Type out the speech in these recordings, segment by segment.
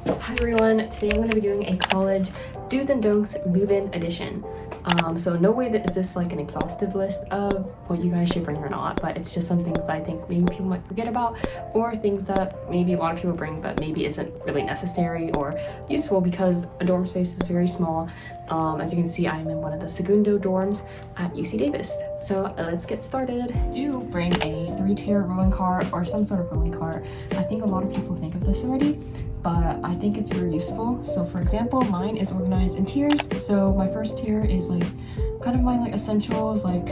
Hi everyone, today I'm going to be doing a college do's and don'ts move-in edition. So no way that is this like an exhaustive list of what you guys should bring or not, but it's just some things that I think maybe people might forget about, or things that maybe a lot of people bring but maybe isn't really necessary or useful because a dorm space is very small. As you can see, I'm in one of the Segundo dorms at UC Davis. So let's get started. Do bring a 3-tier rolling cart or some sort of rolling cart. I think a lot of people think of this already, but I think it's very useful. So for example, mine is organized in tiers. So my first tier is like kind of my like essentials, like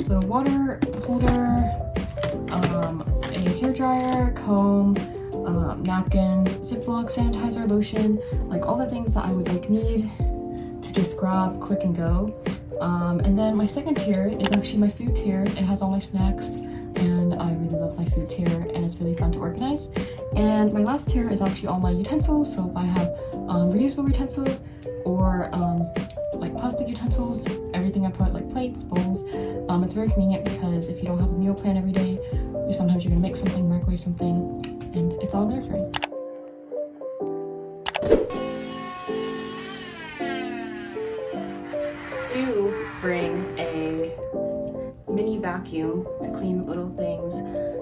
little water holder, a hair dryer, comb, napkins, Ziploc, sanitizer, lotion, like all the things that I would like need to just grab quick and go. And then my second tier is actually my food tier. It has all my snacks, and I really love my food tier, and it's really fun to organize. And my last tier is actually all my utensils. So if I have reusable utensils or like plastic utensils, everything I put, like plates, bowls. It's very convenient because if you don't have a meal plan every day, sometimes you're gonna make something, microwave something, and it's all there for you. Do bring a mini vacuum to clean little things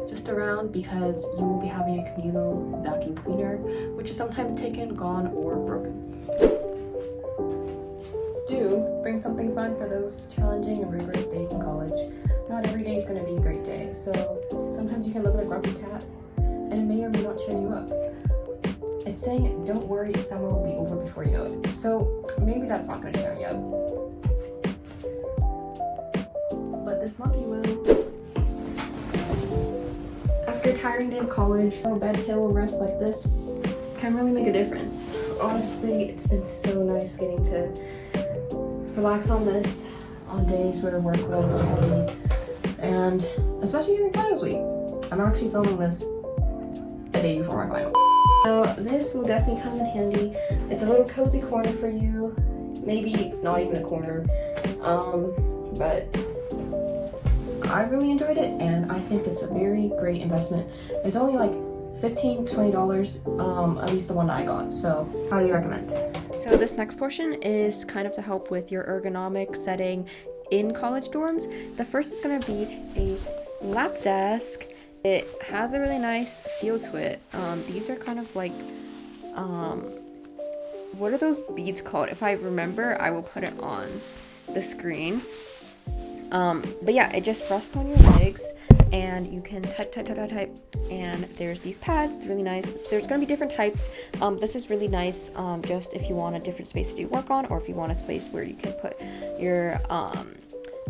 just around, because you will be having a communal vacuum cleaner, which is sometimes taken, gone, or broken. Do bring something fun for those challenging and rigorous days in college. Not every day is going to be a great day, so sometimes you can look at a grumpy cat and it may or may not cheer you up. It's saying, don't worry, summer will be over before you know it. So maybe that's not going to cheer you up. But this monkey will. After a tiring day of college, a bed pillow rest like this can really make a difference. Honestly, it's been so nice getting to relax on this on days where workloads are heavy, and especially during finals week. I'm actually filming this a day before my final. So this will definitely come in handy. It's a little cozy corner for you, maybe not even a corner, but I really enjoyed it, and I think it's a very great investment. It's only like $15-$20, at least the one that I got, so highly recommend. So this next portion is kind of to help with your ergonomic setting in college dorms. The first is going to be a lap desk. It has a really nice feel to it. These are kind of like, what are those beads called? If I remember, I will put it on the screen. But yeah, it just rests on your legs, and you can type, and there's these pads. It's really nice. There's going to be different types. This is really nice, just if you want a different space to do work on, or if you want a space where you can put your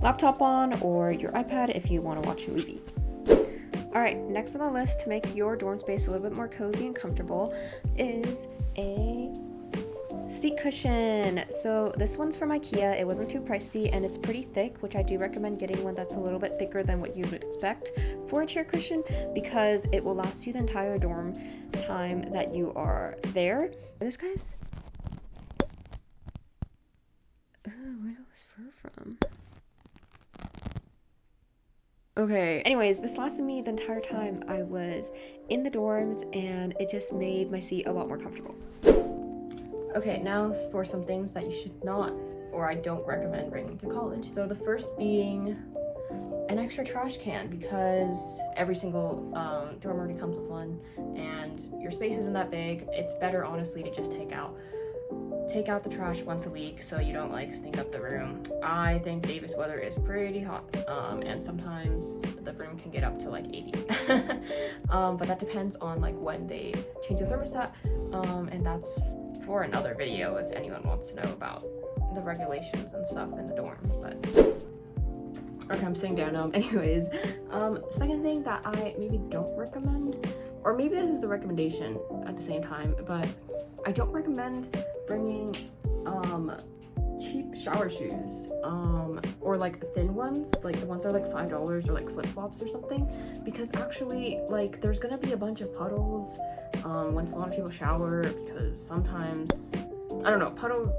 laptop on, or your iPad if you want to watch a movie. Alright, next on the list to make your dorm space a little bit more cozy and comfortable is a seat cushion. So this one's from IKEA. It wasn't too pricey, and it's pretty thick, which I do recommend getting one that's a little bit thicker than what you would expect for a chair cushion, because it will last you the entire dorm time that you are there. This guys? Where's all this fur from? Okay, anyways, this lasted me the entire time I was in the dorms, and it just made my seat a lot more comfortable. Okay, now for some things that you should not, or I don't recommend bringing to college. So the first being an extra trash can, because every single dorm already comes with one, and your space isn't that big. It's better, honestly, to just take out the trash once a week so you don't like stink up the room. I think Davis weather is pretty hot, and sometimes the room can get up to like 80. But that depends on like when they change the thermostat, and that's for another video if anyone wants to know about the regulations and stuff in the dorms. But okay, I'm sitting down now. Anyways, second thing that I maybe don't recommend, or maybe this is a recommendation at the same time, but I don't recommend bringing cheap shower shoes, or like thin ones, like the ones that are like $5, or like flip-flops or something, because actually like there's gonna be a bunch of puddles once a lot of people shower, because sometimes, I don't know, puddles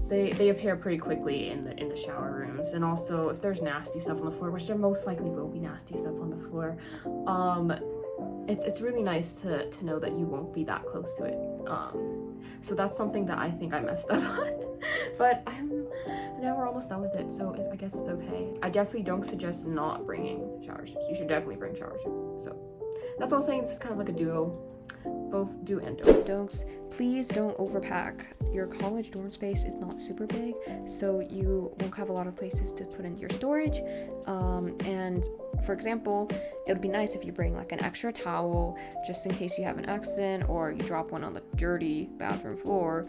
they appear pretty quickly in the shower rooms. And also if there's nasty stuff on the floor, which there most likely will be nasty stuff on the floor, it's really nice to know that you won't be that close to it. So that's something that I think I messed up on. But now we're almost done with it, so I guess it's okay. I definitely don't suggest not bringing shower shoes. You should definitely bring shower shoes. So that's all I'm saying. This is kind of like a duo, both do and don't. Don'ts. Please don't overpack. Your college dorm space is not super big, so you won't have a lot of places to put in your storage. And for example, it would be nice if you bring like an extra towel just in case you have an accident or you drop one on the dirty bathroom floor.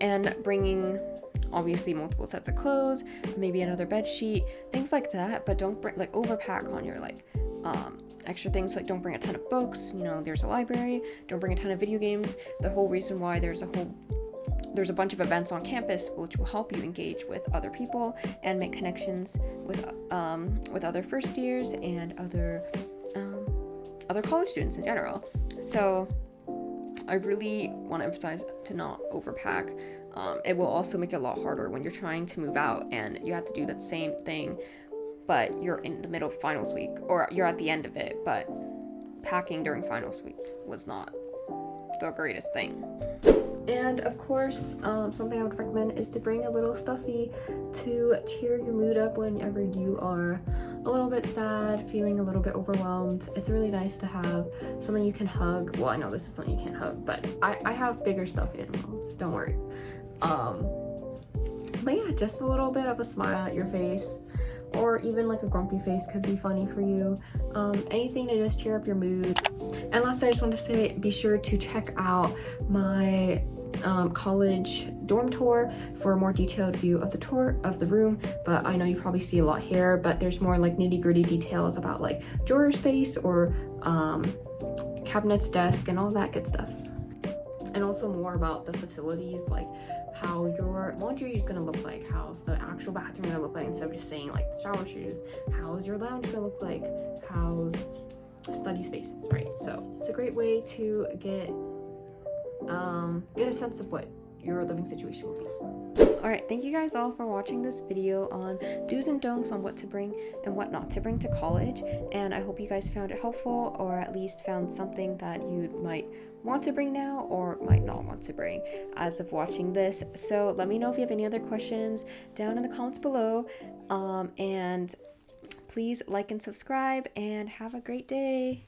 And bringing obviously multiple sets of clothes, maybe another bed sheet, things like that. But don't bring like overpack on your like extra things. Like don't bring a ton of books, you know, there's a library. Don't bring a ton of video games. The whole reason why there's a bunch of events on campus which will help you engage with other people and make connections with other first years and other college students in general. So I really want to emphasize to not overpack. It will also make it a lot harder when you're trying to move out and you have to do that same thing, but you're in the middle of finals week, or you're at the end of it, but packing during finals week was not the greatest thing. And of course, something I would recommend is to bring a little stuffy to cheer your mood up whenever you are a little bit sad, feeling a little bit overwhelmed. It's really nice to have something you can hug. Well, I know this is something you can't hug, but I have bigger stuffed animals, don't worry. But yeah, just a little bit of a smile at your face, or even like a grumpy face could be funny for you. Anything to just cheer up your mood. And lastly, I just want to say, be sure to check out my college dorm tour for a more detailed view of the tour of the room. But I know you probably see a lot here, but there's more like nitty-gritty details about like drawer space or cabinets, desk, and all that good stuff. And also more about the facilities, like how your laundry is gonna look like, how's the actual bathroom gonna look like, instead of just saying like shower shoes, how's your lounge gonna look like, how's study spaces, right? So it's a great way to get a sense of what your living situation will be. Alright, thank you guys all for watching this video on do's and don'ts on what to bring and what not to bring to college, and I hope you guys found it helpful, or at least found something that you might want to bring now or might not want to bring as of watching this. So let me know if you have any other questions down in the comments below, and please like and subscribe, and have a great day.